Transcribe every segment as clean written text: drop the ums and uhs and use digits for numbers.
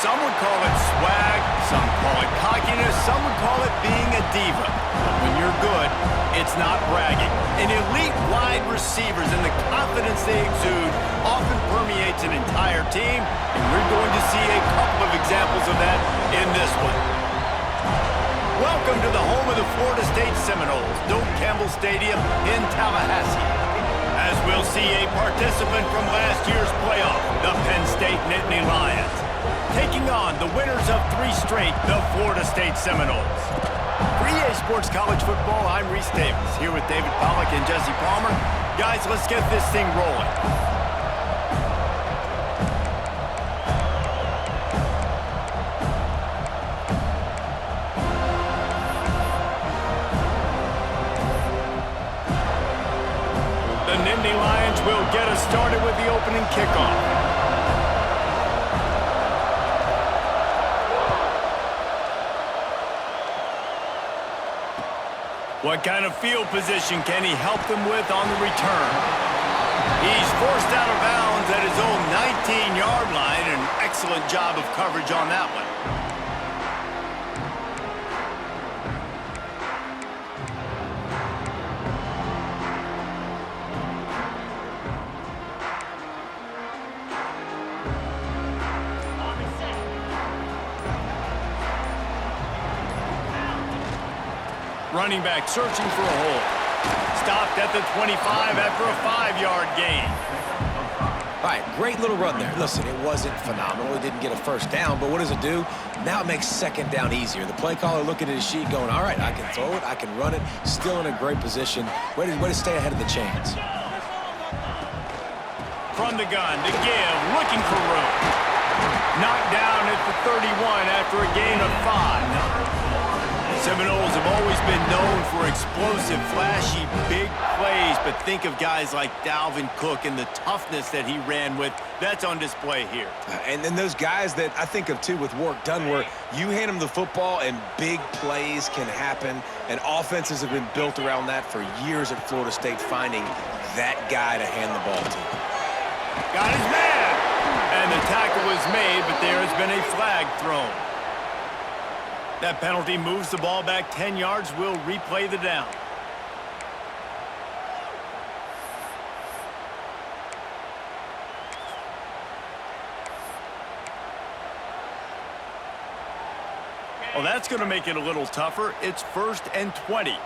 Some would call it swag, some call it cockiness, some would call it being a diva. But when you're good, it's not bragging. And elite wide receivers and the confidence they exude often permeates an entire team, and we're going to see a couple of examples of that in this one. Welcome to the home of the Florida State Seminoles, Doak Campbell Stadium in Tallahassee. As we'll see a participant from last year's playoff, the Penn State Nittany Lions, taking on the winners of 3 straight, the Florida State Seminoles. For EA Sports College Football, I'm Reese Davis, here with David Pollack and Jesse Palmer. Guys, let's get this thing rolling. The Nittany Lions will get us started with the opening kickoff. What kind of field position can he help them with on the return? He's forced out of bounds at his own 19-yard line. An excellent job of coverage on that one. Running back searching for a hole. Stopped at the 25 after a 5-yard gain. All right, great little run there. Listen, it wasn't phenomenal. It didn't get a first down, but what does it do? Now it makes second down easier. The play caller looking at his sheet going, all right, I can throw it, I can run it, still in a great position. Way to stay ahead of the chains. From the gun to give, looking for room. Knocked down at the 31 after a gain of 5. Seminoles have always been known for explosive, flashy, big plays, but think of guys like Dalvin Cook and the toughness that he ran with. That's on display here. And then those guys that I think of, too, with Warrick Dunn, where you hand them the football and big plays can happen, and offenses have been built around that for years at Florida State, finding that guy to hand the ball to. Got his man! And the tackle was made, but there has been a flag thrown. That penalty moves the ball back 10 yards. We'll replay the down. Well, that's going to make it a little tougher. It's 1st and 20.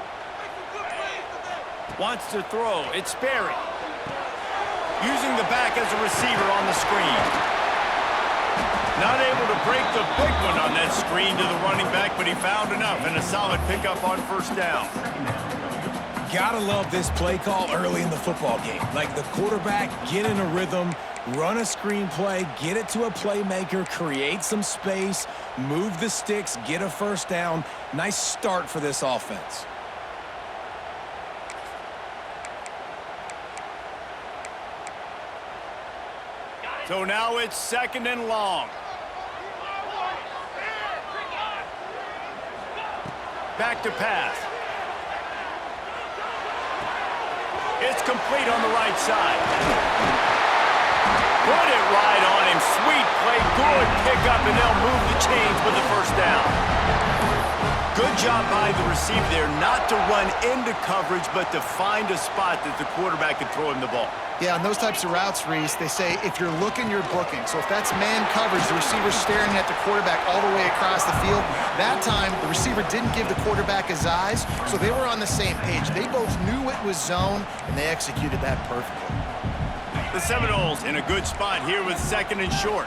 Wants to throw. It's Sperry. Using the back as a receiver on the screen. Not able to break the big one on that screen to the running back, but he found enough and a solid pickup on first down. Gotta love this play call early in the football game. Like the quarterback, get in a rhythm, run a screen play, get it to a playmaker, create some space, move the sticks, get a first down. Nice start for this offense. So now it's 2nd and long. Back to pass. It's complete on the right side. Put it right on him. Sweet play. Good pickup, and they'll move the chains with the first down. Good job by the receiver there, not to run into coverage, but to find a spot that the quarterback could throw him the ball. Yeah, on those types of routes, Reese, they say if you're looking, you're booking. So if that's man coverage, the receiver's staring at the quarterback all the way across the field. That time, the receiver didn't give the quarterback his eyes, so they were on the same page. They both knew it was zone, and they executed that perfectly. The Seminoles in a good spot here with 2nd and short.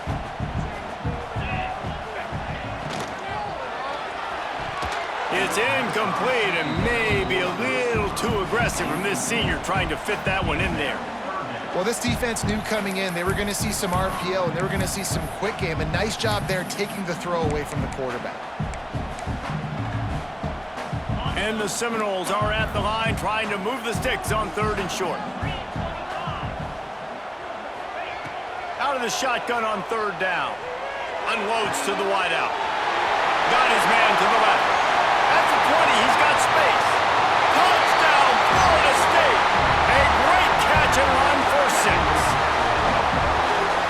It's incomplete and maybe a little too aggressive from this senior trying to fit that one in there. Well, this defense knew coming in they were going to see some RPO and they were going to see some quick game. A nice job there taking the throw away from the quarterback. And the Seminoles are at the line trying to move the sticks on 3rd and short. Out of the shotgun on 3rd down. Unloads to the wideout. Got his man to the left. At the 20, he's got space. Touchdown, Florida State. A great catch and run for 6.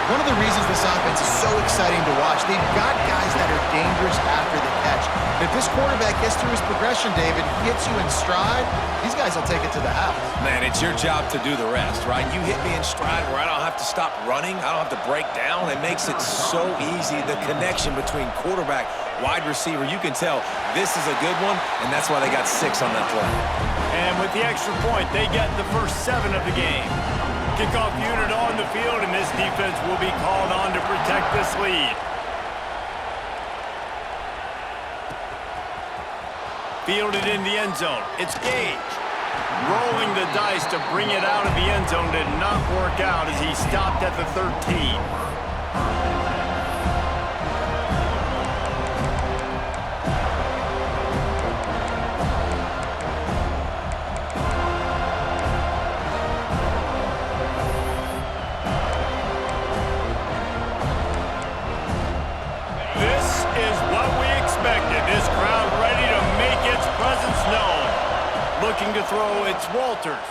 One of the reasons this offense is so exciting to watch, they've got guys that are dangerous after the catch. If this quarterback gets through his progression, David, hits you in stride, these guys will take it to the house. Man, it's your job to do the rest, right? You hit me in stride where I don't have to stop running. I don't have to break down. It makes it so easy. The connection between quarterback, wide receiver, you can tell this is a good one, and that's why they got 6 on that play. And with the extra point, they get the first 7 of the game. Kickoff unit on the field, and this defense will be called on to protect this lead. Fielded in the end zone. It's Gage. Rolling the dice to bring it out of the end zone did not work out as he stopped at the 13. This crowd ready to make its presence known. Looking to throw, it's Walters.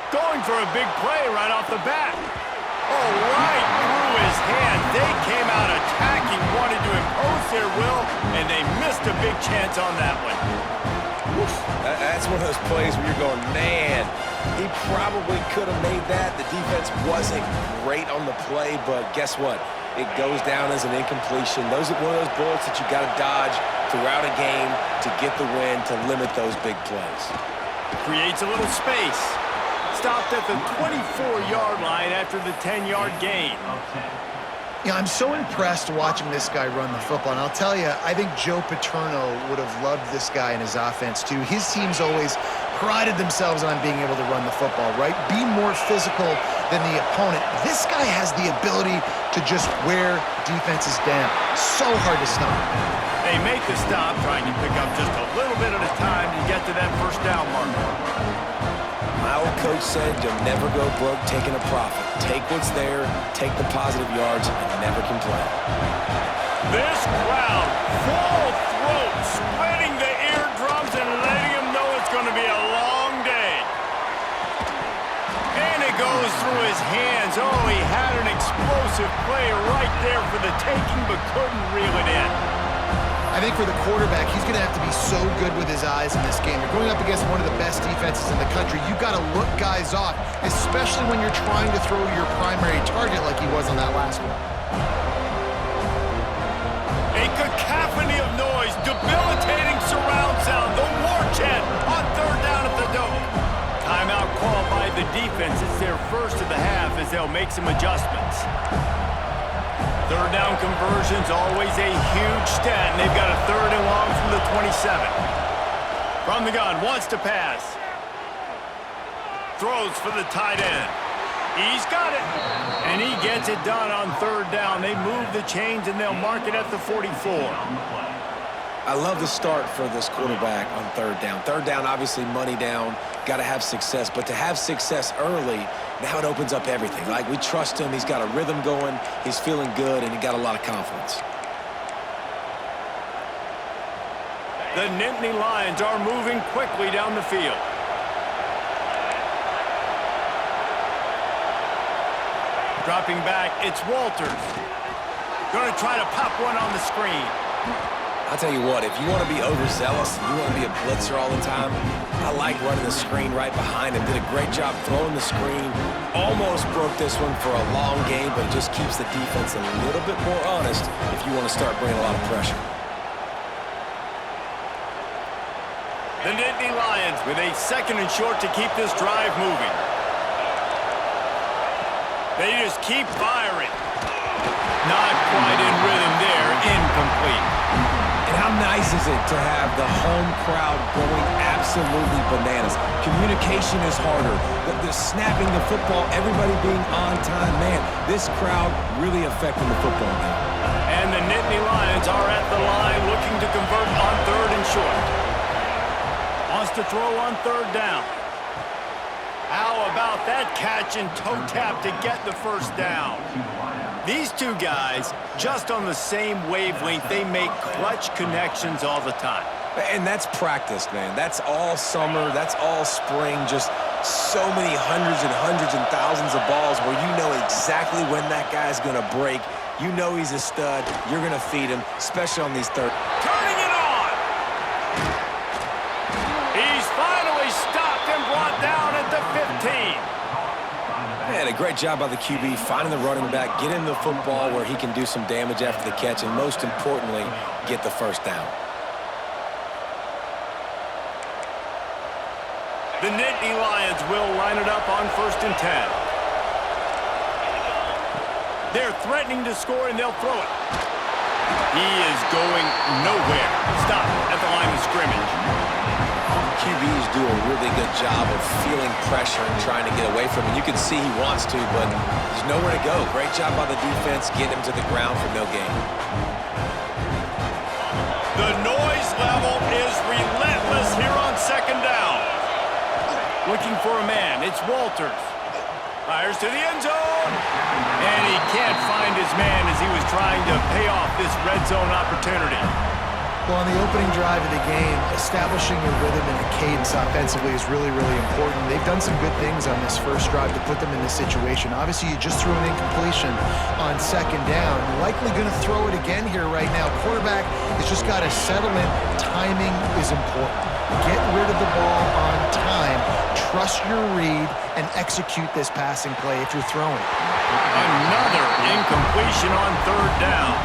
Going for a big play right off the bat. Oh, right through his hand. They came out attacking, wanted to impose their will, and they missed a big chance on that one. That's one of those plays where you're going, man, he probably could have made that. The defense wasn't great on the play, but guess what? It goes down as an incompletion. Those are one of those bullets that you got to dodge throughout a game to get the win, to limit those big plays. Creates a little space. Stopped at the 24-yard line after the 10-yard gain. Yeah, I'm so impressed watching this guy run the football. And I'll tell you, I think Joe Paterno would have loved this guy in his offense, too. His teams always prided themselves on being able to run the football, right? Be more physical than the opponent. This guy has the ability to just wear defenses down. So hard to stop. They make the stop, trying to pick up just a little bit at a time to get to that first down marker. My old coach said you'll never go broke taking a profit. Take what's there, take the positive yards, and never complain. This crowd, full throat, spreading the eardrums and letting them know it's going to be a long day. And it goes through his hands. Oh, he had an explosive play right there for the taking, but couldn't reel it in. I think for the quarterback, he's going to have to be so good with his eyes in this game. You're going up against one of the best defenses in the country. You've got to look guys off, especially when you're trying to throw your primary target like he was on that last one. A cacophony of noise, debilitating surround sound, the war chant on third down at the Doak. Timeout called by the defense. It's their first of the half as they'll make some adjustments. Third down conversion's always a huge stat, and they've got a 3rd and long from the 27. From the gun, wants to pass. Throws for the tight end. He's got it. And he gets it done on 3rd down. They move the chains, and they'll mark it at the 44. I love the start for this quarterback on 3rd down. 3rd down, obviously money down, got to have success. But to have success early, now it opens up everything. Like, we trust him. He's got a rhythm going. He's feeling good, and he got a lot of confidence. The Nittany Lions are moving quickly down the field. Dropping back, it's Walters. Going to try to pop one on the screen. I'll tell you what, if you want to be overzealous and you want to be a blitzer all the time, I like running the screen right behind him. Did a great job throwing the screen. Almost broke this one for a long game, but it just keeps the defense a little bit more honest if you want to start bringing a lot of pressure. The Nittany Lions with a 2nd and short to keep this drive moving. They just keep firing. Not quite in rhythm there, incomplete. And how nice is it to have the home crowd going absolutely bananas? Communication is harder. The snapping the football, everybody being on time. Man, this crowd really affecting the football game. And the Nittany Lions are at the line looking to convert on 3rd and short. Wants to throw on 3rd down. How about that catch and toe tap to get the first down? These two guys, just on the same wavelength, they make clutch connections all the time. And that's practice, man. That's all summer. That's all spring. Just so many hundreds and thousands of balls where you know exactly when that guy's going to break. You know he's a stud. You're going to feed him, especially on these third. Turning it on. He's finally stopped and brought down at the 15. Man, a great job by the QB, finding the running back, get him the football where he can do some damage after the catch, and most importantly, get the first down. The Nittany Lions will line it up on 1st and 10. They're threatening to score, and they'll throw it. He is going nowhere. Stop at the line of scrimmage. QBs do a really good job of feeling pressure and trying to get away from it. You can see he wants to, but there's nowhere to go. Great job by the defense, getting him to the ground for no gain. The noise level is relentless here on 2nd down. Looking for a man. It's Walters. Fires to the end zone. And he can't find his man as he was trying to pay off this red zone opportunity. Well, on the opening drive of the game, establishing a rhythm and a cadence offensively is really, really important. They've done some good things on this first drive to put them in this situation. Obviously, you just threw an incompletion on 2nd down. You're likely going to throw it again here right now. Quarterback has just got to settle in. Timing is important. Get rid of the ball on time. Trust your read and execute this passing play if you're throwing it. Another incompletion on 3rd down.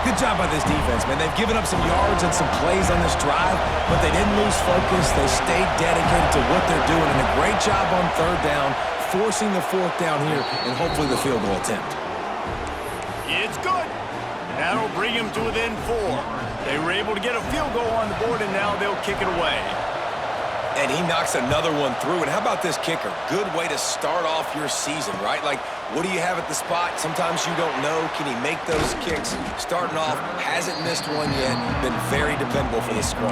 Good job by this defense, man. They've given up some yards and some plays on this drive, but they didn't lose focus. They stayed dedicated to what they're doing, and a great job on 3rd down, forcing the 4th down here, and hopefully the field goal attempt. It's good. That'll bring him to within 4. They were able to get a field goal on the board, and now they'll kick it away. And he knocks another one through. And how about this kicker? Good way to start off your season, right? Like, what do you have at the spot? Sometimes you don't know. Can he make those kicks? Starting off, hasn't missed one yet. Been very dependable for the squad.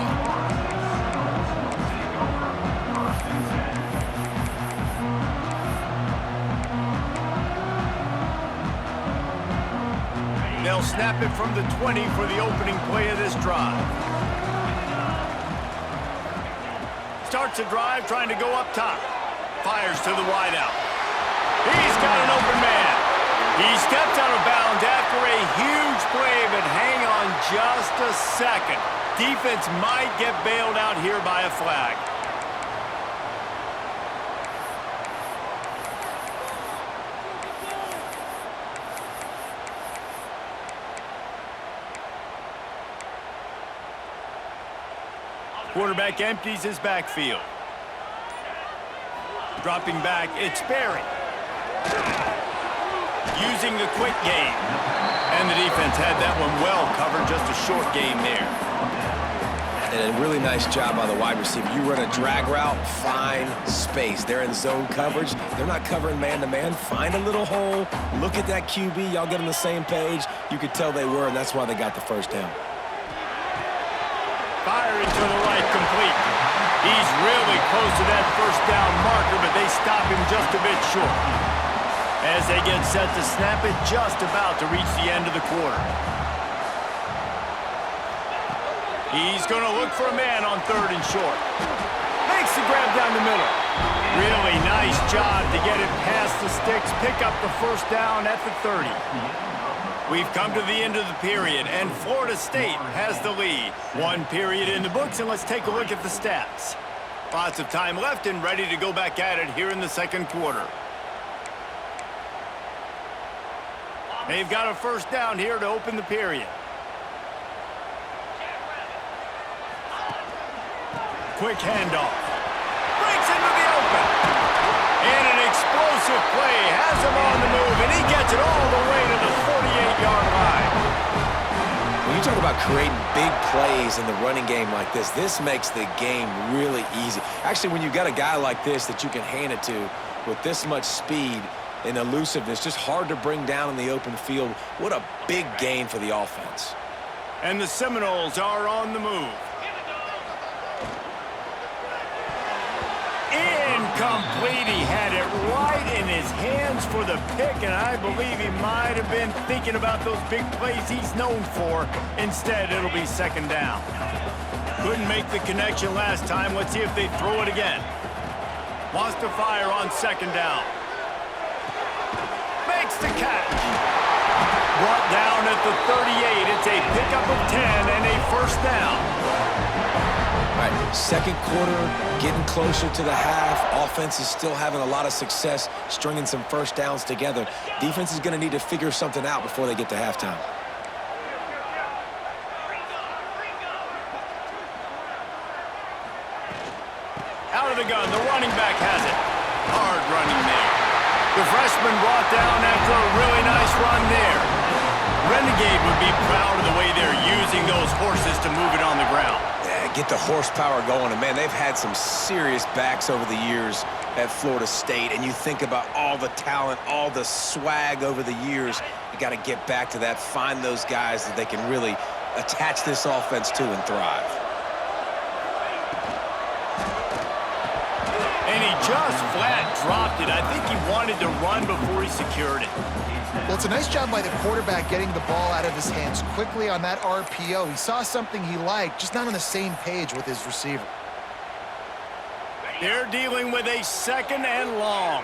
They'll snap it from the 20 for the opening play of this drive. Starts a drive trying to go up top. Fires to the wideout. He's got an open man. He stepped out of bounds after a huge play, but hang on just a second. Defense might get bailed out here by a flag. Quarterback empties his backfield. Dropping back, it's Berry. Using the quick game. And the defense had that one well covered, just a short game there. And a really nice job by the wide receiver. You run a drag route, find space. They're in zone coverage. They're not covering man-to-man. Find a little hole. Look at that QB. Y'all get on the same page. You could tell they were, and that's why they got the first down. Firing to the right, complete. He's really close to that first down marker, but they stop him just a bit short. As they get set to snap it, just about to reach the end of the quarter. He's going to look for a man on 3rd and short. Makes the grab down the middle. Really nice job to get it past the sticks, pick up the first down at the 30. We've come to the end of the period, and Florida State has the lead. 1 period in the books, and let's take a look at the stats. Lots of time left and ready to go back at it here in the 2nd quarter. They've got a first down here to open the period. Quick handoff. Breaks into the open. And an explosive play has him on the move, and he gets it all the way to the 48-yard line. When you talk about creating big plays in the running game like this makes the game really easy. Actually, when you've got a guy like this that you can hand it to with this much speed and elusiveness, just hard to bring down in the open field. What a big gain for the offense. And the Seminoles are on the move. Incomplete. He had it right in his hands for the pick, and I believe he might have been thinking about those big plays he's known for. Instead, it'll be 2nd down. Couldn't make the connection last time. Let's see if they throw it again. Wants to fire on second down. Makes the catch. Brought down at the 38. It's a pickup of 10 and a first down. All right, second quarter, getting closer to the half. Offense is still having a lot of success stringing some first downs together. Defense is going to need to figure something out before they get to halftime. Out of the gun, the running back has it. Hard running there. The freshman brought down after a really nice run there. Renegade would be proud of the way they're using those horses to move it on the ground. Yeah, get the horsepower going. And, man, they've had some serious backs over the years at Florida State. And you think about all the talent, all the swag over the years. You got to get back to that, find those guys that they can really attach this offense to and thrive. And he just flat dropped it. I think he wanted to run before he secured it. Well, it's a nice job by the quarterback getting the ball out of his hands quickly on that RPO. He saw something he liked, just not on the same page with his receiver. They're dealing with a second and long.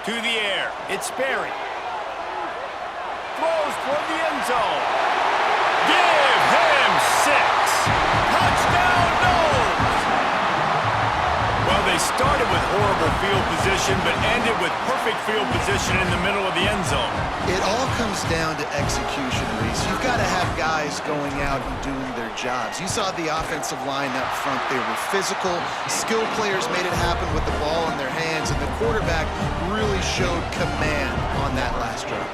To the air. It's Sperry. Throws toward the end zone. Give him 6. Touchdown, Noles! Well, they started with horrible field position, but ended with perfect field position in the middle of the end zone. It all comes down to execution, Reese. You've got to have guys going out and doing their jobs. You saw the offensive line up front. They were physical. Skilled players made it happen with the ball in their hands, and the quarterback really showed command on that last drive.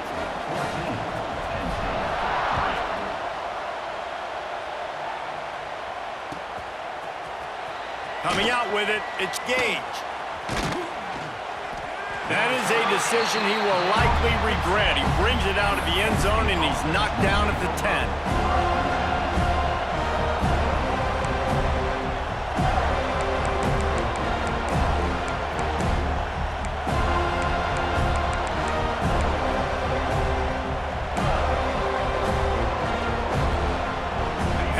Coming out with it, it's Gage. That is a decision he will likely regret. He brings it out of the end zone, and he's knocked down at the 10.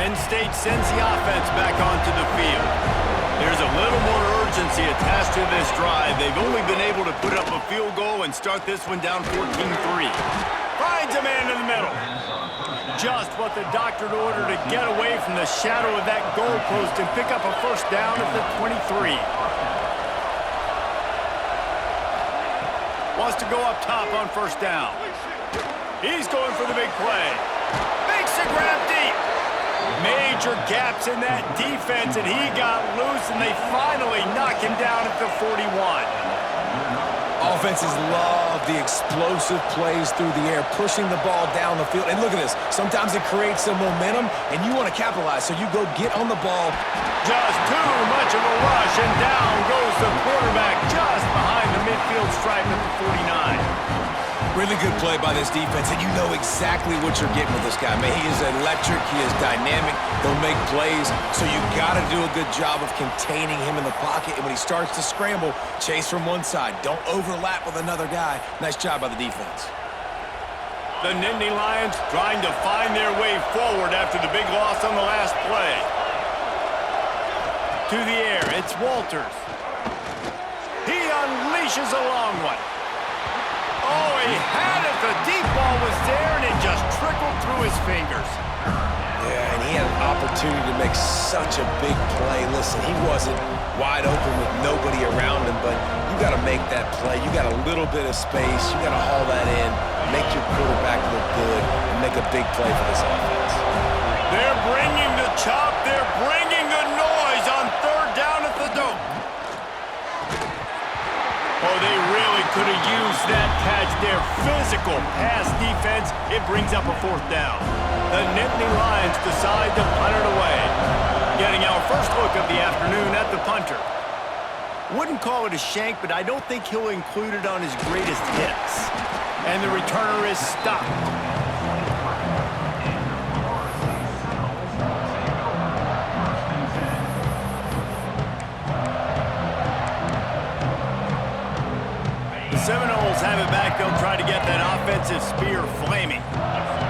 Penn State sends the offense back onto the field. There's a little more urgency attached to this drive. They've only been able to put up a field goal and start this one down 14-3. Finds a man in the middle. Just what the doctor ordered to get away from the shadow of that goalpost and pick up a first down at the 23. Wants to go up top on first down. He's going for the big play. Makes the grab deep. Major gaps in that defense, and he got loose, and they finally knock him down at the 41. Offenses love the explosive plays through the air, pushing the ball down the field. And look at this. Sometimes it creates some momentum, and you want to capitalize, so you go get on the ball. Just too much of a rush, and down goes the quarterback just behind the midfield stripe at the 49. Really good play by this defense, and you know exactly what you're getting with this guy. Man, he is electric. He is dynamic. They'll make plays, so you got to do a good job of containing him in the pocket. And when he starts to scramble, chase from one side. Don't overlap with another guy. Nice job by the defense. The Nittany Lions trying to find their way forward after the big loss on the last play. To the air, it's Walters. He unleashes a long one. Oh, he had it. The deep ball was there, and it just trickled through his fingers. Yeah, and he had an opportunity to make such a big play. Listen, he wasn't wide open with nobody around him, but you got to make that play. You got a little bit of space. You got to haul that in, make your quarterback look good, and make a big play for this offense. They're bringing the chop. They're bringing the noise on third down at the Dome. Oh, they really could have used that catch there. Physical pass defense. It brings up a fourth down. The Nittany Lions decide to punt it away. Getting our first look of the afternoon at the punter. Wouldn't call it a shank, but I don't think he'll include it on his greatest hits. And the returner is stopped. Seminoles have it back. They'll try to get that offensive spear flaming.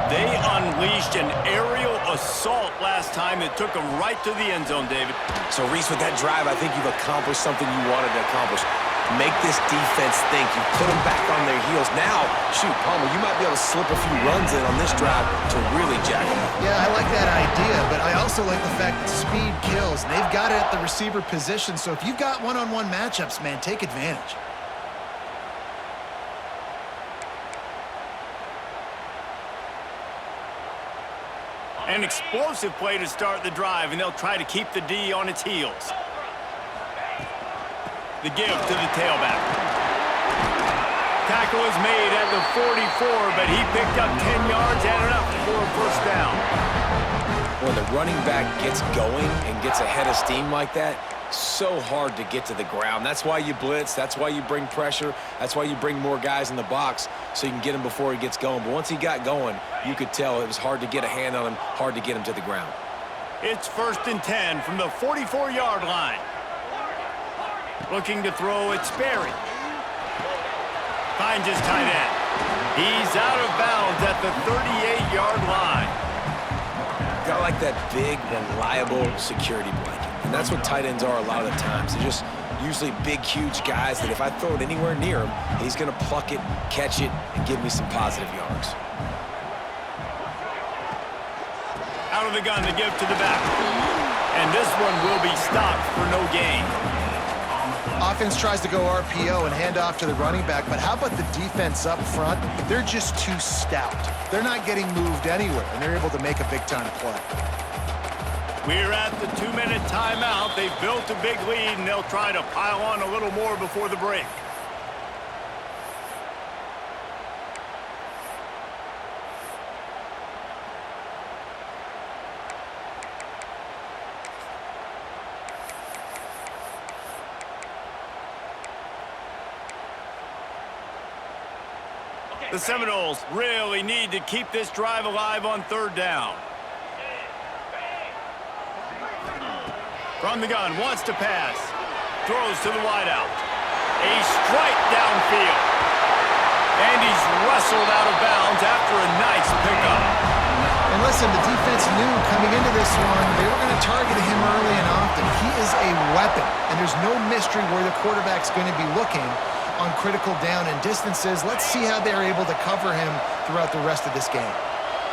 They unleashed an aerial assault last time that took him right to the end zone, David. So, Reese, with that drive, I think you've accomplished something you wanted to accomplish. Make this defense think. You put them back on their heels. Now, shoot, Palmer, you might be able to slip a few runs in on this drive to really jack them up. Yeah, I like that idea, but I also like the fact that speed kills. They've got it at the receiver position, so if you've got one-on-one matchups, man, take advantage. An explosive play to start the drive, and they'll try to keep the D on its heels. The give to the tailback. Tackle is made at the 44, but he picked up 10 yards and enough for a first down. When the running back gets going and gets ahead of steam like that, so hard to get to the ground. That's why you blitz. That's why you bring pressure. That's why you bring more guys in the box so you can get him before he gets going. But once he got going, you could tell it was hard to get a hand on him, hard to get him to the ground. It's 1st and 10 from the 44-yard line. Looking to throw, it's Sperry. Finds his tight end. He's out of bounds at the 38-yard line. Got like that big, reliable security blanket. And that's what tight ends are a lot of the times. They're just usually big, huge guys that if I throw it anywhere near him, he's going to pluck it, catch it, and give me some positive yards. Out of the gun to give to the back. And this one will be stopped for no gain. Offense tries to go RPO and hand off to the running back, but how about the defense up front? They're just too stout. They're not getting moved anywhere, and they're able to make a big-time play. We're at the 2-minute timeout. They've built a big lead, and they'll try to pile on a little more before the break. The Seminoles really need to keep this drive alive on 3rd down. From the gun, wants to pass. Throws to the wideout. A strike downfield. And he's wrestled out of bounds after a nice pickup. And listen, the defense knew coming into this one, they were going to target him early and often. He is a weapon, and there's no mystery where the quarterback's going to be looking on critical down and distances. Let's see how they're able to cover him throughout the rest of this game.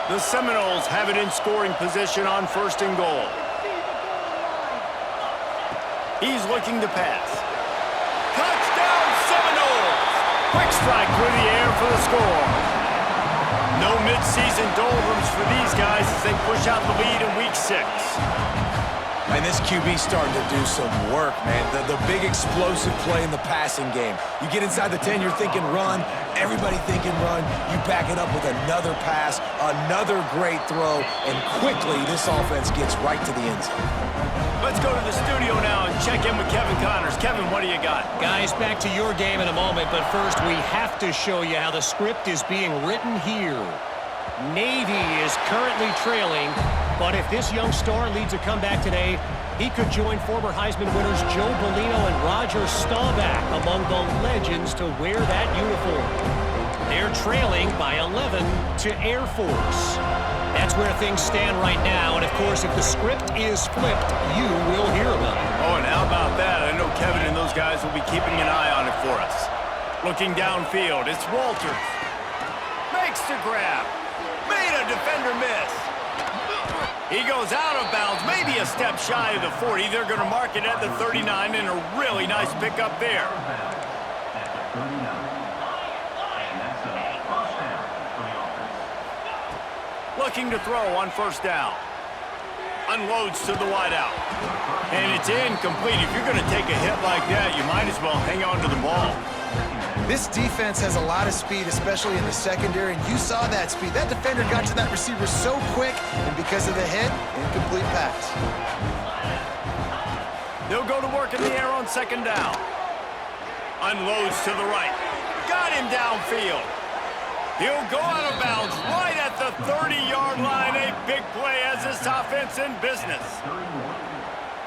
The Seminoles have it in scoring position on 1st and goal. He's looking to pass. Touchdown, Seminoles! Quick strike through the air for the score. No midseason doldrums for these guys as they push out the lead in Week 6. And this QB's starting to do some work, man. The big explosive play in the passing game. You get inside the 10, you're thinking run. Everybody thinking run. You back it up with another pass, another great throw, and quickly this offense gets right to the end zone. Let's go to the studio now and check in with Kevin Connors. Kevin, what do you got? Guys, back to your game in a moment, but first we have to show you how the script is being written here. Navy is currently trailing, but if this young star leads a comeback today, he could join former Heisman winners Joe Bellino and Roger Staubach among the legends to wear that uniform. They're trailing by 11 to Air Force. That's where things stand right now, and of course, if the script is flipped, you will hear about it. Oh, and how about that? I know Kevin and those guys will be keeping an eye on it for us. Looking downfield, it's Walters. Makes the grab. Made a defender miss. He goes out of bounds, maybe a step shy of the 40. They're going to mark it at the 39, and a really nice pickup there. Looking to throw on 1st down. Unloads to the wideout. And it's incomplete. If you're going to take a hit like that, you might as well hang on to the ball. This defense has a lot of speed, especially in the secondary, and you saw that speed. That defender got to that receiver so quick, and because of the hit, incomplete pass. They'll go to work in the air on 2nd down. Unloads to the right. Got him downfield. He'll go out of bounds right at the 30-yard line. A big play as this offense in business.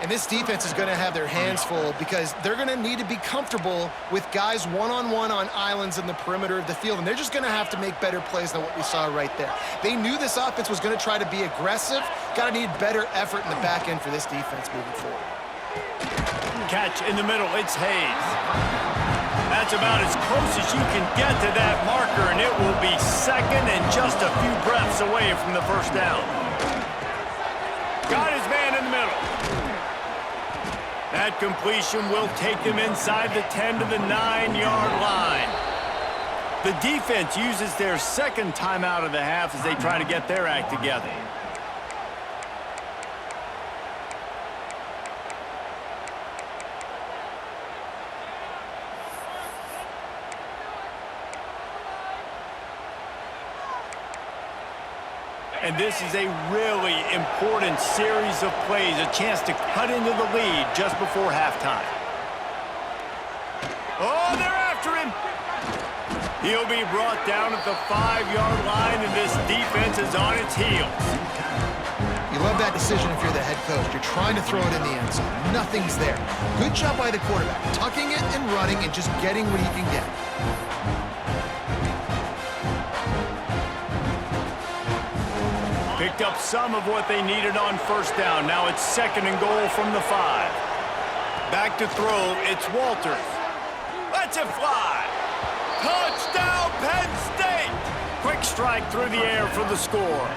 And this defense is going to have their hands full because they're going to need to be comfortable with guys one-on-one on islands in the perimeter of the field, and they're just going to have to make better plays than what we saw right there. They knew this offense was going to try to be aggressive. Got to need better effort in the back end for this defense moving forward. Catch in the middle, it's Hayes. That's about as close as you can get to that marker, and it will be second and just a few breaths away from the first down. Got his man in the middle. That completion will take them inside the 10 to the 9-yard line. The defense uses their second timeout of the half as they try to get their act together. And this is a really important series of plays, a chance to cut into the lead just before halftime. Oh, they're after him. He'll be brought down at the 5-yard line, and this defense is on its heels. You love that decision if you're the head coach. You're trying to throw it in the end zone. Nothing's there. Good job by the quarterback, tucking it and running and just getting what he can get. Picked up some of what they needed on first down. Now it's second and goal from the 5. Back to throw, it's Walters. Lets it fly. Touchdown, Penn State! Quick strike through the air for the score.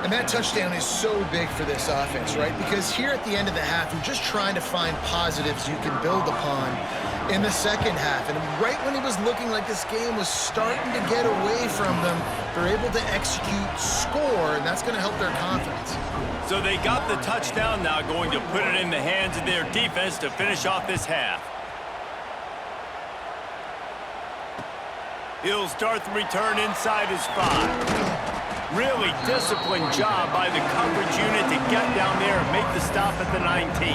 And that touchdown is so big for this offense, right? Because here at the end of the half, you're just trying to find positives you can build upon in the second half. And right when it was looking like this game was starting to get away from them, they're able to execute, score, and that's going to help their confidence. So they got the touchdown, now going to put it in the hands of their defense to finish off this half. He'll start the return inside his 5. Really disciplined job by the coverage unit to get down there and make the stop at the 19.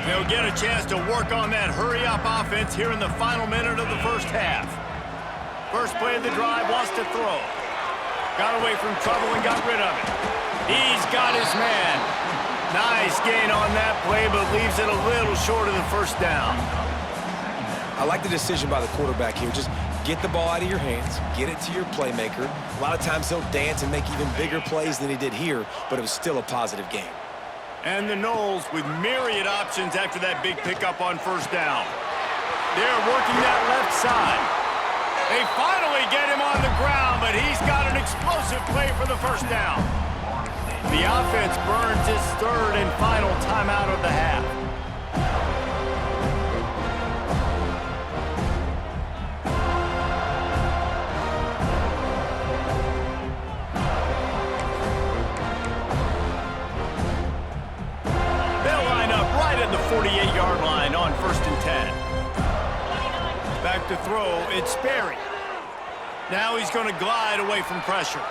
They'll get a chance to work on that hurry-up offense here in the final minute of the first half. First play of the drive, wants to throw. Got away from trouble and got rid of it. He's got his man. Nice gain on that play, but leaves it a little short of the first down. I like the decision by the quarterback here. Just get the ball out of your hands, get it to your playmaker. A lot of times he'll dance and make even bigger plays than he did here, but it was still a positive game. And the Noles with myriad options after that big pickup on first down. They're working that left side. They finally get him on the ground, but he's got an explosive play for the first down. The offense burns its third and final timeout of the half. They'll line up right at the 48-yard line on 1st and 10. Back to throw, it's Sperry. Now he's going to glide away from pressure.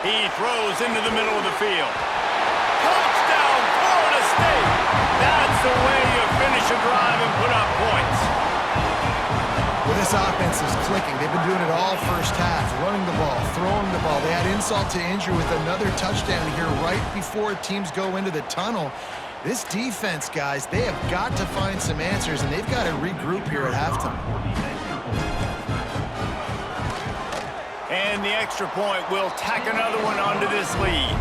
He throws into the middle of the field. Touchdown, Florida State! That's the way you finish a drive and put up points. Well, this offense is clicking. They've been doing it all first half, running the ball, throwing the ball. They had insult to injury with another touchdown here right before teams go into the tunnel. This defense, guys, they have got to find some answers, and they've got to regroup here at halftime. And the extra point will tack another one onto this lead.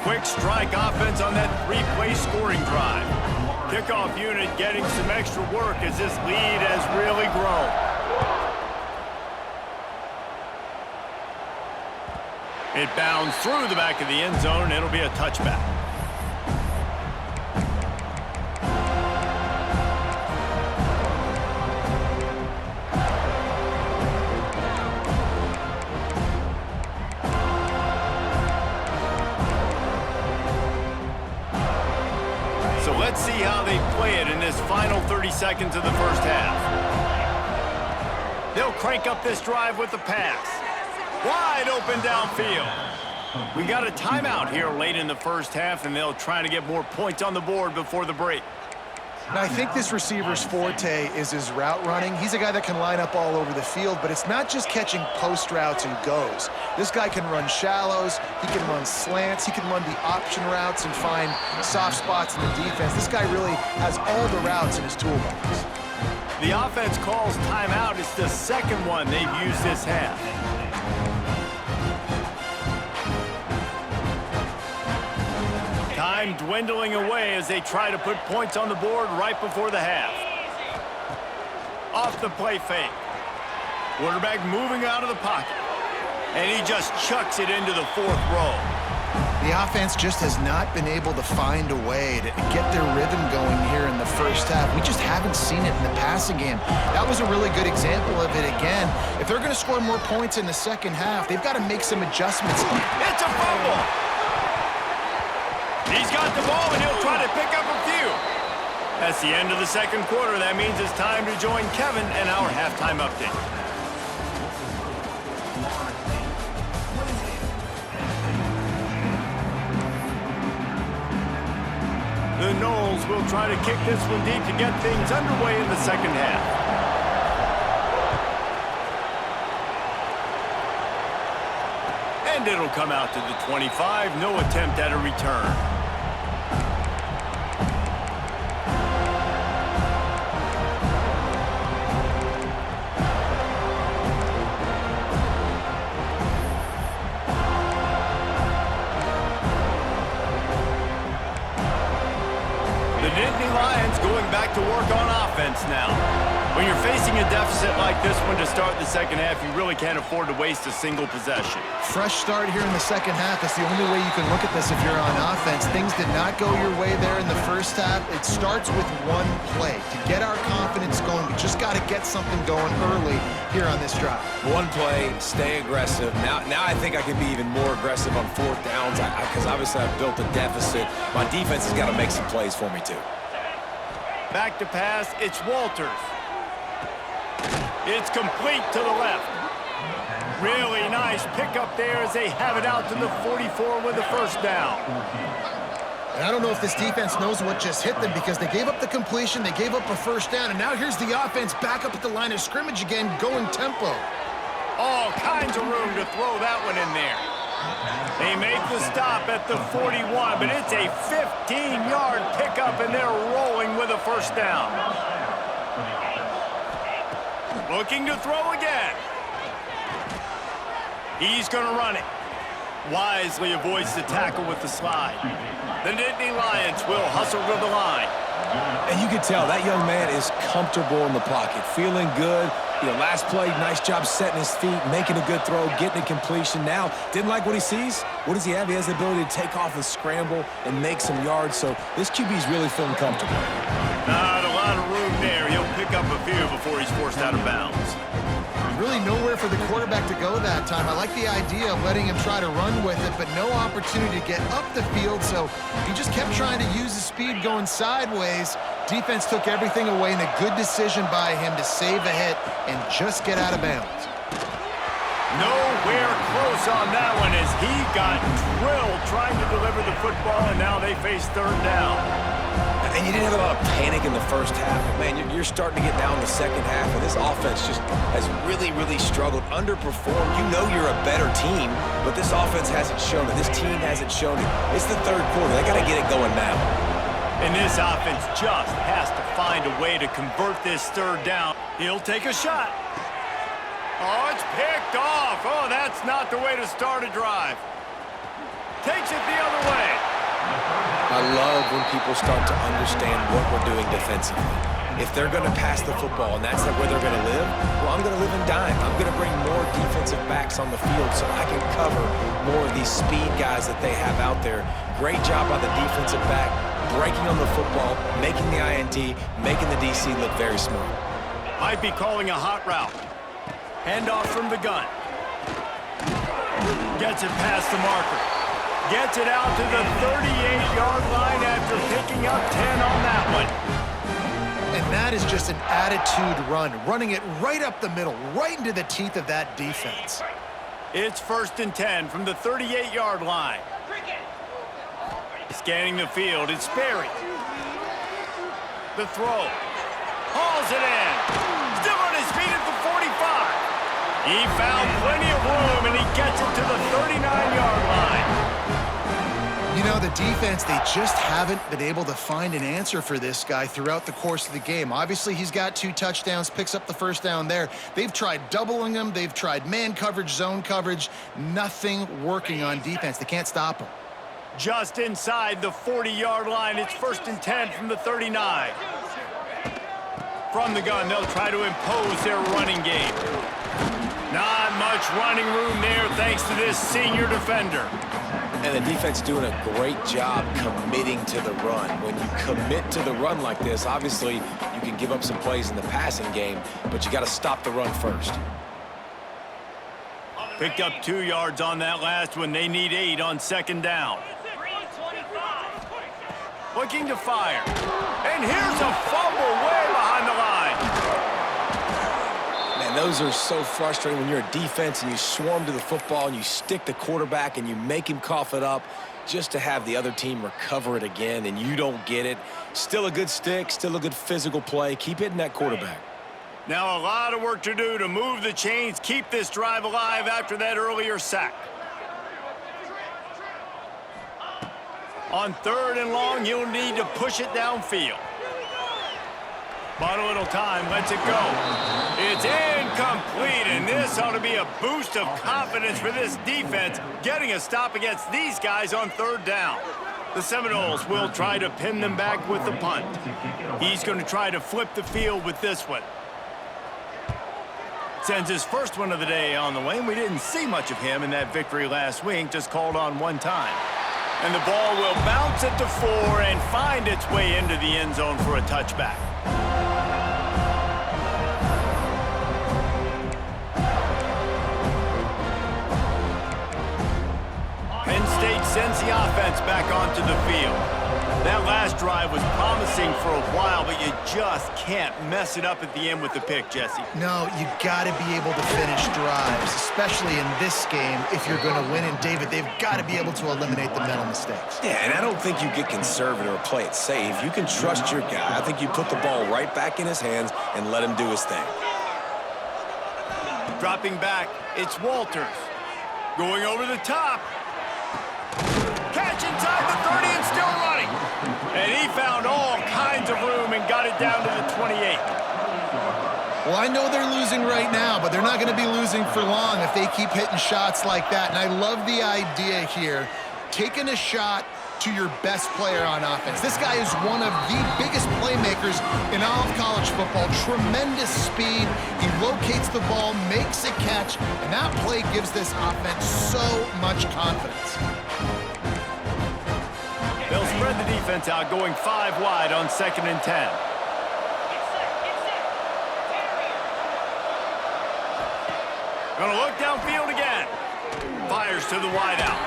Quick strike offense on that 3-play scoring drive. Kickoff unit getting some extra work as this lead has really grown. It bounds through the back of the end zone. It'll be a touchback. Let's see how they play it in this final 30 seconds of the first half. They'll crank up this drive with the pass. Wide open downfield. We got a timeout here late in the first half, and they'll try to get more points on the board before the break. Now, I think this receiver's forte is his route running. He's a guy that can line up all over the field, but it's not just catching post routes and goes. This guy can run shallows, he can run slants, he can run the option routes and find soft spots in the defense. This guy really has all the routes in his toolbox. The offense calls timeout. It's the second one they've used this half. Time dwindling away as they try to put points on the board right before the half. Off the play fake. Quarterback moving out of the pocket. And he just chucks it into the fourth row. The offense just has not been able to find a way to get their rhythm going here in the first half. We just haven't seen it in the passing game. That was a really good example of it again. If they're going to score more points in the second half, they've got to make some adjustments. It's a fumble. He's got the ball, and he'll try to pick up a few. That's the end of the second quarter. That means it's time to join Kevin and our halftime update. The Noles will try to kick this one deep to get things underway in the second half. And it'll come out to the 25. No attempt at a return. Back to work on offense now. When you're facing a deficit like this one to start the second half, you really can't afford to waste a single possession. Fresh start here in the second half. That's the only way you can look at this if you're on offense. Things did not go your way there in the first half. It starts with one play. To get our confidence going, we just got to get something going early here on this drive. One play, stay aggressive. Now I think I can be even more aggressive on fourth downs because obviously I've built a deficit. My defense has got to make some plays for me too. Back to pass, it's Walters. It's complete to the left. Really nice pickup there as they have it out to the 44 with the first down. And I don't know if this defense knows what just hit them because they gave up the completion, they gave up a first down, and now here's the offense back up at the line of scrimmage again, going tempo. All kinds of room to throw that one in there. They make the stop at the 41, but it's a 15-yard pickup, and they're rolling with a first down. Looking to throw again. He's going to run it. Wisely avoids the tackle with the slide. The Nittany Lions will hustle to the line. And you can tell that young man is comfortable in the pocket, feeling good. You know, last play, nice job setting his feet, making a good throw, getting a completion. Now, didn't like what he sees. What does he have? He has the ability to take off and scramble and make some yards. So this QB is really feeling comfortable. Not a lot of room there. He'll pick up a few before he's forced out of bounds. Really nowhere for the quarterback to go that time. I like the idea of letting him try to run with it, but no opportunity to get up the field, so he just kept trying to use the speed going sideways. Defense took everything away, and a good decision by him to save a hit and just get out of bounds. Nowhere close on that one as he got drilled trying to deliver the football, and now they face third down. And you didn't have a lot of panic in the first half. Man, you're starting to get down in the second half, and this offense just has really, really struggled, underperformed. You know you're a better team, but this offense hasn't shown it. This team hasn't shown it. It's the third quarter. They got to get it going now. And this offense just has to find a way to convert this third down. He'll take a shot. Oh, it's picked off. Oh, that's not the way to start a drive. Takes it the other way. I love when people start to understand what we're doing defensively. If they're going to pass the football and that's where they're going to live, well, I'm going to live and dime. I'm going to bring more defensive backs on the field so I can cover more of these speed guys that they have out there. Great job by the defensive back, breaking on the football, making the INT, making the DC look very smart. Might be calling a hot route. Handoff from the gun. Gets it past the marker. Gets it out to the 38-yard line after picking up 10 on that one. And that is just an attitude run, running it right up the middle, right into the teeth of that defense. It's 1st and 10 from the 38-yard line. Scanning the field, it's Sperry. The throw. Hauls it in. Still on his feet at the 45. He found plenty of room, and he gets it to the 39-yard line. You know, the defense, they just haven't been able to find an answer for this guy throughout the course of the game. Obviously, he's got 2 touchdowns, picks up the first down there. They've tried doubling him. They've tried man coverage, zone coverage. Nothing working on defense. They can't stop him. Just inside the 40-yard line. It's 1st and 10 from the 39. From the gun, they'll try to impose their running game. Not much running room there thanks to this senior defender. And the defense doing a great job committing to the run. When you commit to the run like this, obviously you can give up some plays in the passing game, but you got to stop the run first. Picked up 2 yards on that last one. They need 8 on 2nd down. Looking to fire. And here's a fumble way behind the line. Man, those are so frustrating when you're a defense and you swarm to the football and you stick the quarterback and you make him cough it up just to have the other team recover it again and you don't get it. Still a good stick, still a good physical play. Keep hitting that quarterback. Now a lot of work to do to move the chains, keep this drive alive after that earlier sack. On 3rd and long, you'll need to push it downfield. But a little time, lets it go. It's incomplete, and this ought to be a boost of confidence for this defense, getting a stop against these guys on 3rd down. The Seminoles will try to pin them back with the punt. He's going to try to flip the field with this one. Sends his first one of the day on the way, and we didn't see much of him in that victory last week, just called on 1 time. And the ball will bounce at the 4 and find its way into the end zone for a touchback. Penn State sends the offense back onto the field. That last drive was promising for a while, but you just can't mess it up at the end with the pick, Jesse. No, you got to be able to finish drives, especially in this game if you're going to win. And, David, they've got to be able to eliminate the mental mistakes. Yeah, and I don't think you get conservative or play it safe. You can trust your guy. I think you put the ball right back in his hands and let him do his thing. Dropping back, it's Walters. Going over the top. Catch inside the 30 and still running. And he found all kinds of room and got it down to the 28. Well, I know they're losing right now, but they're not going to be losing for long if they keep hitting shots like that. And I love the idea here, taking a shot to your best player on offense. This guy is one of the biggest playmakers in all of college football. Tremendous speed. He locates the ball, makes a catch, and that play gives this offense so much confidence. They'll spread the defense out, going 5 wide on 2nd and 10. Gonna look downfield again. Fires to the wideout.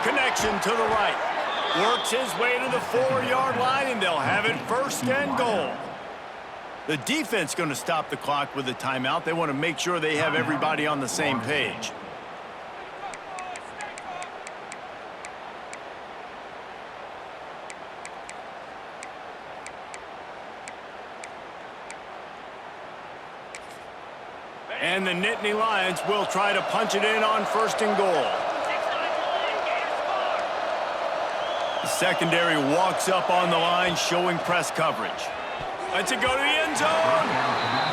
Connection to the right. Works his way to the 4-yard line, and they'll have it 1st and goal. The defense going to stop the clock with a timeout. They want to make sure they have everybody on the same page. And the Nittany Lions will try to punch it in on 1st and goal. The secondary walks up on the line, showing press coverage. Lets it go to the end zone.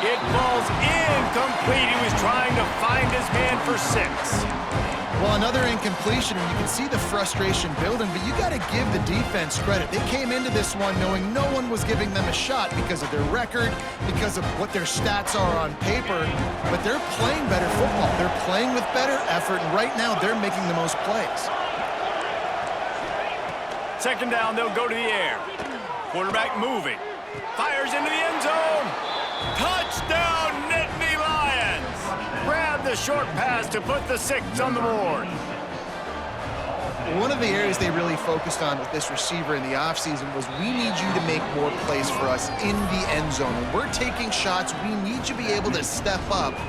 It falls incomplete. He was trying to find his man for 6. Well, another incompletion, and you can see the frustration building, but you got to give the defense credit. They came into this one knowing no one was giving them a shot because of their record, because of what their stats are on paper, but they're playing better football. They're playing with better effort, and right now they're making the most plays. 2nd down, they'll go to the air. Quarterback moving. Fires into the end zone. Touchdown, Nittany Lions. Grab the short pass to put the 6 on the board. One of the areas they really focused on with this receiver in the offseason was we need you to make more plays for us in the end zone. When we're taking shots, we need you to be able to step up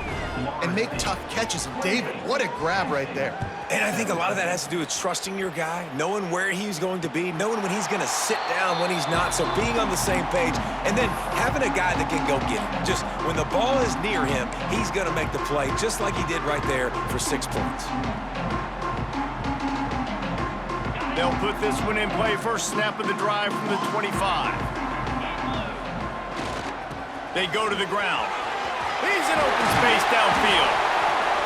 and make tough catches. And David, what a grab right there. And I think a lot of that has to do with trusting your guy, knowing where he's going to be, knowing when he's going to sit down, when he's not, so being on the same page, and then having a guy that can go get it. Just when the ball is near him, he's going to make the play, just like he did right there for 6 points. They'll put this one in play. First snap of the drive from the 25. They go to the ground. He's in open space downfield.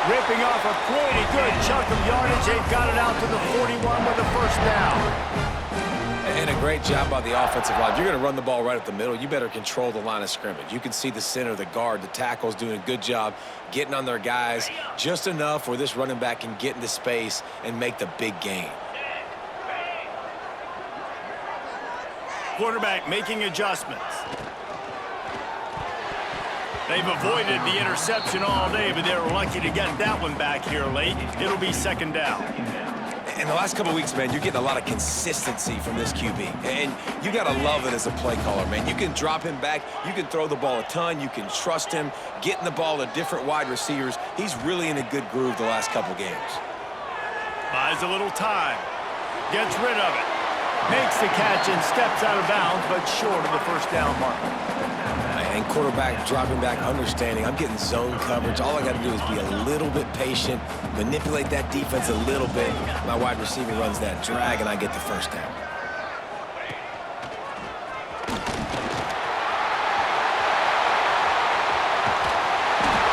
Ripping off a pretty good chunk of yardage. They've got it out to the 41 with a first down. And a great job by the offensive line. If you're going to run the ball right up the middle, you better control the line of scrimmage. You can see the center, the guard, the tackles doing a good job getting on their guys just enough where this running back can get into space and make the big gain. Quarterback making adjustments. They've avoided the interception all day, but they were lucky to get that one back here late. It'll be second down. In the last couple of weeks, man, you're getting a lot of consistency from this QB. And you got to love it as a play caller, man. You can drop him back. You can throw the ball a ton. You can trust him, getting the ball to different wide receivers. He's really in a good groove the last couple games. Buys a little time. Gets rid of it. Makes the catch and steps out of bounds, but short of the first down marker. And quarterback dropping back, understanding I'm getting zone coverage. All I got to do is be a little bit patient, manipulate that defense a little bit. My wide receiver runs that drag, and I get the first down.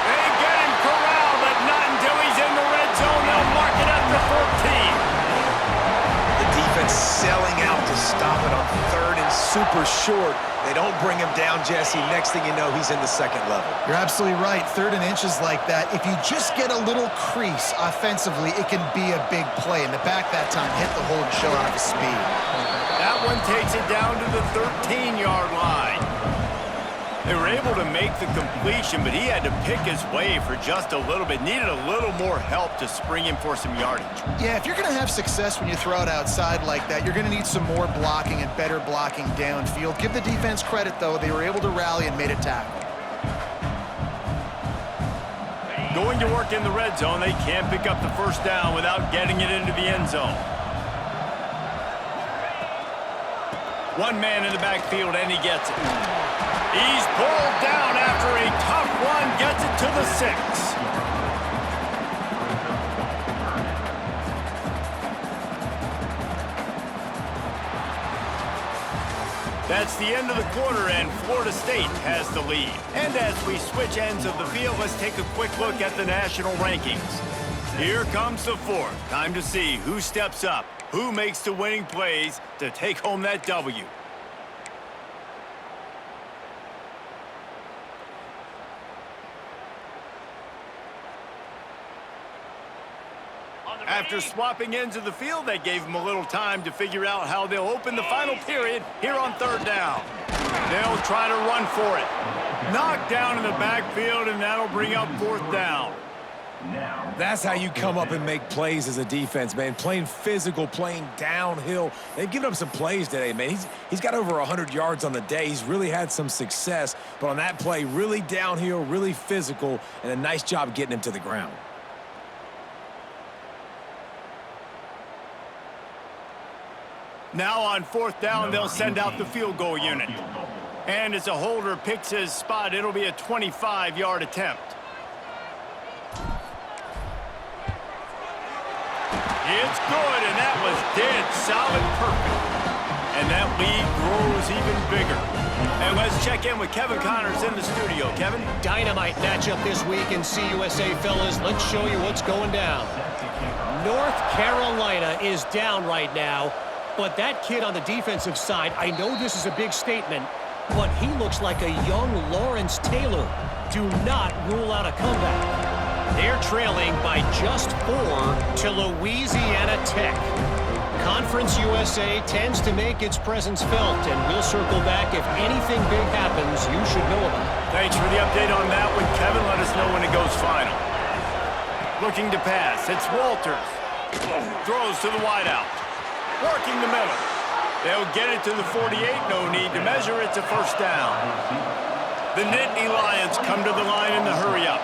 They get him corralled, but not until he's in the red zone. They'll mark it at the 14. The defense selling out to stop it on third and super short. They don't bring him down, Jesse. Next thing you know, he's in the second level. You're absolutely right. 3rd and inches like that, if you just get a little crease offensively, it can be a big play. And the back that time hit the hole and show out of speed. That one takes it down to the 13-yard line. They were able to make the completion, but he had to pick his way for just a little bit. Needed a little more help to spring him for some yardage. Yeah, if you're going to have success when you throw it outside like that, you're going to need some more blocking and better blocking downfield. Give the defense credit, though. They were able to rally and made a tackle. Going to work in the red zone, they can't pick up the first down without getting it into the end zone. One man in the backfield, and he gets it. He's pulled down after a tough run, gets it to the 6. That's the end of the quarter, and Florida State has the lead. And as we switch ends of the field, let's take a quick look at the national rankings. Here comes the 4th. Time to see who steps up, who makes the winning plays to take home that W. After swapping ends of the field, they gave them a little time to figure out how they'll open the final period here on 3rd down. They'll try to run for it. Knocked down in the backfield, and that'll bring up 4th down. That's how you come up and make plays as a defense, man. Playing physical, playing downhill. They've given up some plays today, man. He's got over 100 yards on the day. He's really had some success. But on that play, really downhill, really physical, and a nice job getting him to the ground. Now on 4th down, they'll send out the field goal unit. And as a holder picks his spot, it'll be a 25-yard attempt. It's good, and that was dead solid perfect. And that lead grows even bigger. And let's check in with Kevin Connors in the studio. Kevin? Dynamite matchup this week in CUSA, fellas. Let's show you what's going down. North Carolina is down right now. But that kid on the defensive side, I know this is a big statement, but he looks like a young Lawrence Taylor. Do not rule out a comeback. They're trailing by just 4 to Louisiana Tech. Conference USA tends to make its presence felt, and we'll circle back if anything big happens you should know about. Thanks for the update on that one, Kevin. Let us know when it goes final. Looking to pass. It's Walters. Throws to the wideout. Working the middle. They'll get it to the 48. No need to measure. It's a first down. The Nittany Lions come to the line in the hurry-up.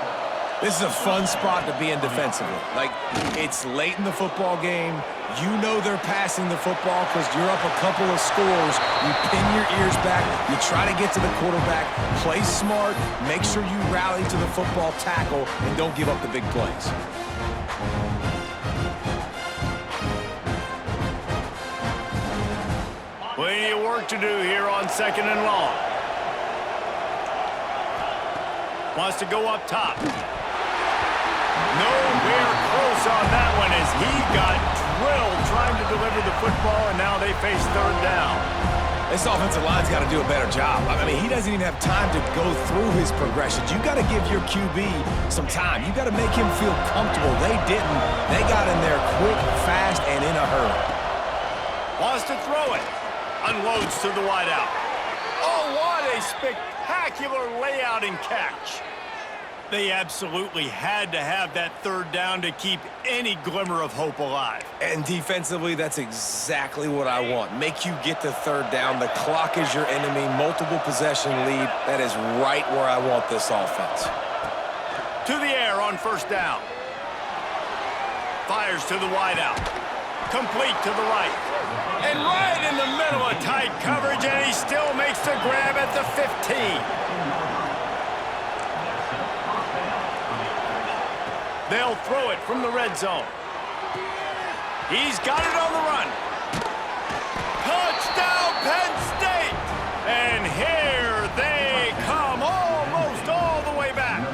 This is a fun spot to be in defensively. Like, it's late in the football game. You know they're passing the football because you're up a couple of scores. You pin your ears back. You try to get to the quarterback. Play smart. Make sure you rally to the football tackle and don't give up the big plays. Plenty of work to do here on 2nd and long. Wants to go up top. Nowhere close on that one as he got drilled trying to deliver the football, and now they face 3rd down. This offensive line's got to do a better job. I mean, he doesn't even have time to go through his progressions. You got to give your QB some time. You got to make him feel comfortable. They didn't. They got in there quick, fast, and in a hurry. Wants to throw it. Unloads to the wideout. Oh, what a spectacular layout and catch. They absolutely had to have that 3rd down to keep any glimmer of hope alive. And defensively, that's exactly what I want. Make you get to 3rd down. The clock is your enemy. Multiple possession lead. That is right where I want this offense. To the air on 1st down. Fires to the wideout. Complete to the right. And right in the middle of tight coverage, and he still makes the grab at the 15. They'll throw it from the red zone. He's got it on the run. Touchdown, Penn State! And here they come, almost all the way back.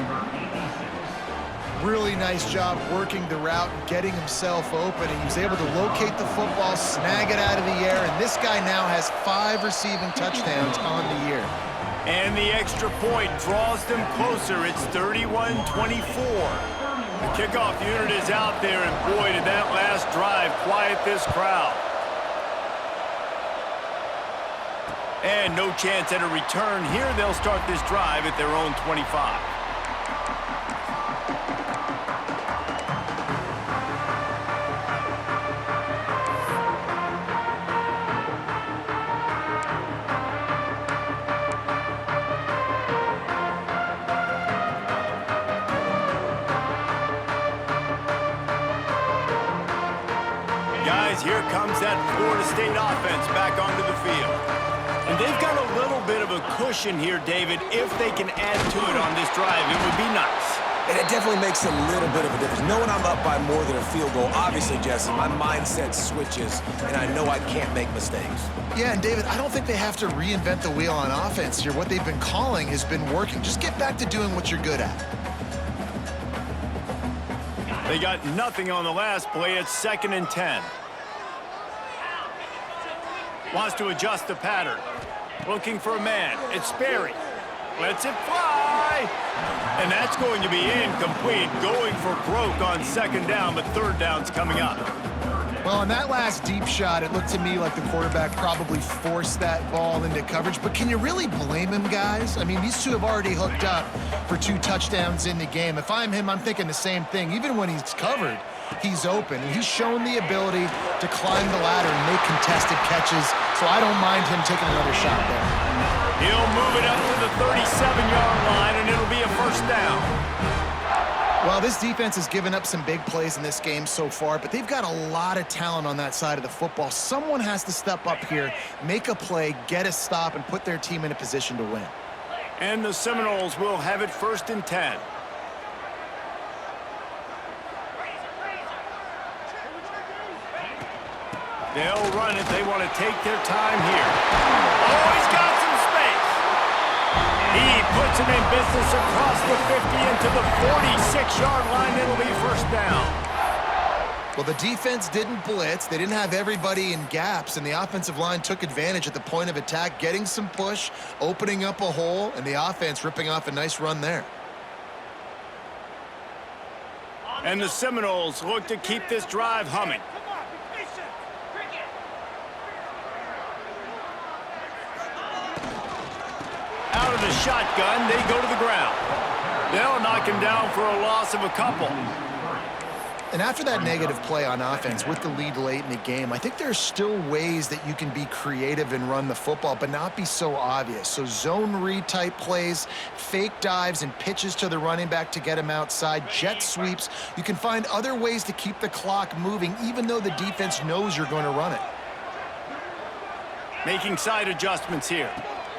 Really nice job working the route and getting himself open. He was able to locate the football, snag it out of the air, and this guy now has 5 receiving touchdowns on the year. And the extra point draws them closer. It's 31-24. The kickoff unit is out there, and boy, did that last drive quiet this crowd. And no chance at a return here. They'll start this drive at their own 25. Guys, here comes that Florida State offense back onto the field. And they've got a little bit of a cushion here, David. If they can add to it on this drive, it would be nice. And it definitely makes a little bit of a difference. Knowing I'm up by more than a field goal, obviously, Jesse, my mindset switches, and I know I can't make mistakes. Yeah, and David, I don't think they have to reinvent the wheel on offense here. What they've been calling has been working. Just get back to doing what you're good at. They got nothing on the last play. It's 2nd and 10. Wants to adjust the pattern. Looking for a man. It's Sperry. Lets it fly. And that's going to be incomplete. Going for broke on 2nd down, but 3rd down's coming up. Well, on that last deep shot, it looked to me like the quarterback probably forced that ball into coverage. But can you really blame him, guys? I mean, these two have already hooked up for 2 touchdowns in the game. If I'm him, I'm thinking the same thing. Even when he's covered, he's open. And he's shown the ability to climb the ladder and make contested catches. So I don't mind him taking another shot there. He'll move it up to the 37-yard line, and it'll be a 1st down. Well, this defense has given up some big plays in this game so far, but they've got a lot of talent on that side of the football. Someone has to step up here, make a play, get a stop, and put their team in a position to win. And the Seminoles will have it 1st and 10. They'll run it. They want to take their time here. Oh, he's got some space. He puts him in business across the 50 into the 46-yard line. It'll be 1st down. Well, the defense didn't blitz. They didn't have everybody in gaps, and the offensive line took advantage at the point of attack, getting some push, opening up a hole, and the offense ripping off a nice run there. And the Seminoles look to keep this drive humming. Out of the shotgun, they go to the ground. They'll knock him down for a loss of a couple. And after that negative play on offense with the lead late in the game, I think there's still ways that you can be creative and run the football, but not be so obvious. So zone read type plays, fake dives and pitches to the running back to get him outside, jet sweeps. You can find other ways to keep the clock moving, even though the defense knows you're going to run it. Making side adjustments here.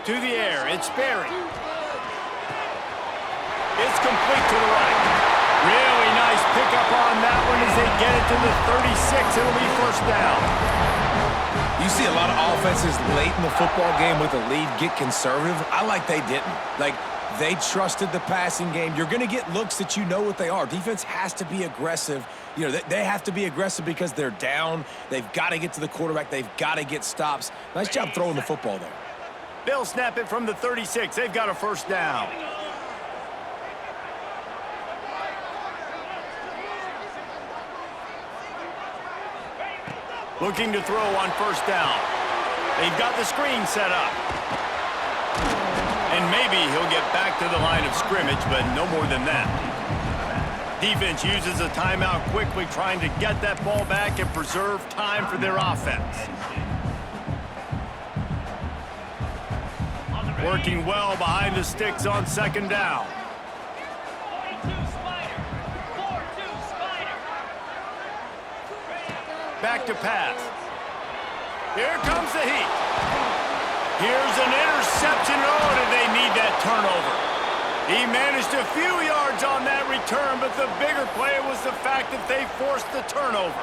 To the air, it's Sperry. It's complete to the right. Really nice pickup on that one as they get it to the 36. It'll be first down. You see a lot of offenses late in the football game with a lead get conservative. I like they didn't. Like, they trusted the passing game. You're going to get looks that you know what they are. Defense has to be aggressive. You know, they have to be aggressive because they're down. They've got to get to the quarterback. They've got to get stops. Nice job throwing the football there. They'll snap it from the 36. They've got a first down. Looking to throw on first down. They've got the screen set up. And maybe he'll get back to the line of scrimmage, but no more than that. Defense uses a timeout quickly, trying to get that ball back and preserve time for their offense. Working well behind the sticks on second down. Back to pass. Here comes the heat. Here's an interception. Oh, did they need that turnover? He managed a few yards on that return, but the bigger play was the fact that they forced the turnover.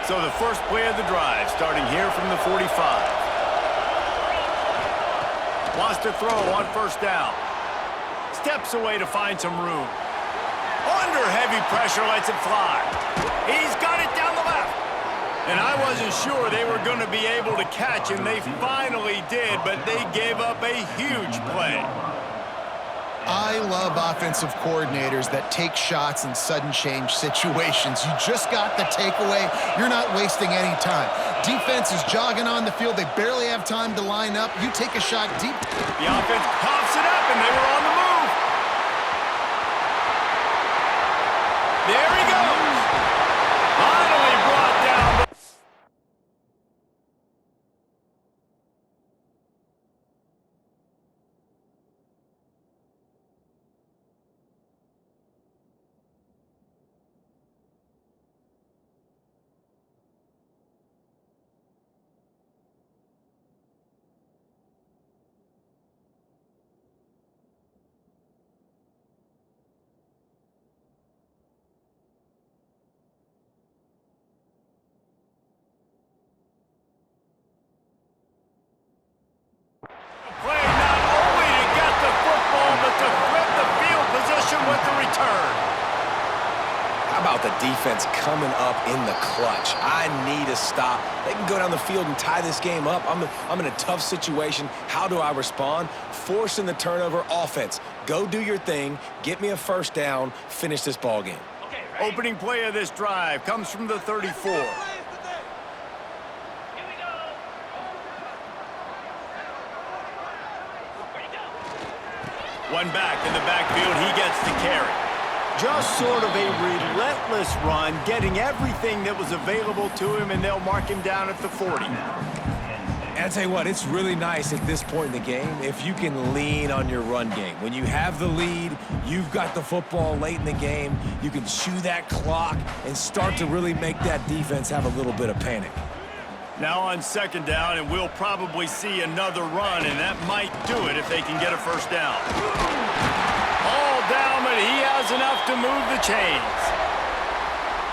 So the first play of the drive, starting here from the 45. Wants to throw on first down. Steps away to find some room. Under heavy pressure, lets it fly. He's got it down the left. And I wasn't sure they were going to be able to catch him. They finally did, but they gave up a huge play. I love offensive coordinators that take shots in sudden change situations. You just got the takeaway. You're not wasting any time. Defense is jogging on the field. They barely have time to line up. You take a shot deep. The offense pops it up, and they were on the move. There he goes. Finally brought down. Play not only to get the football, but to flip the field position with the return. How about the defense coming up in the clutch? I need a stop. They can go down the field and tie this game up. I'm in a tough situation. How do I respond? Forcing the turnover. Offense, go do your thing. Get me a first down. Finish this ball game. Opening play of this drive comes from the 34. One back in the backfield, he gets the carry. Just sort of a relentless run, getting everything that was available to him, and they'll mark him down at the 40. And I tell you what, it's really nice at this point in the game if you can lean on your run game. When you have the lead, you've got the football late in the game, you can chew that clock and start to really make that defense have a little bit of panic. Now on second down, and we'll probably see another run, and that might do it if they can get a first down. All down, but he has enough to move the chains.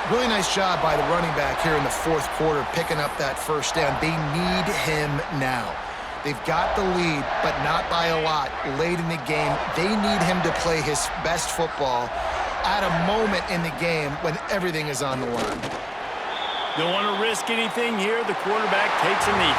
Really nice job by the running back here in the fourth quarter, picking up that first down. They need him now. They've got the lead, but not by a lot late in the game. They need him to play his best football at a moment in the game when everything is on the line. Don't want to risk anything here. The quarterback takes a knee.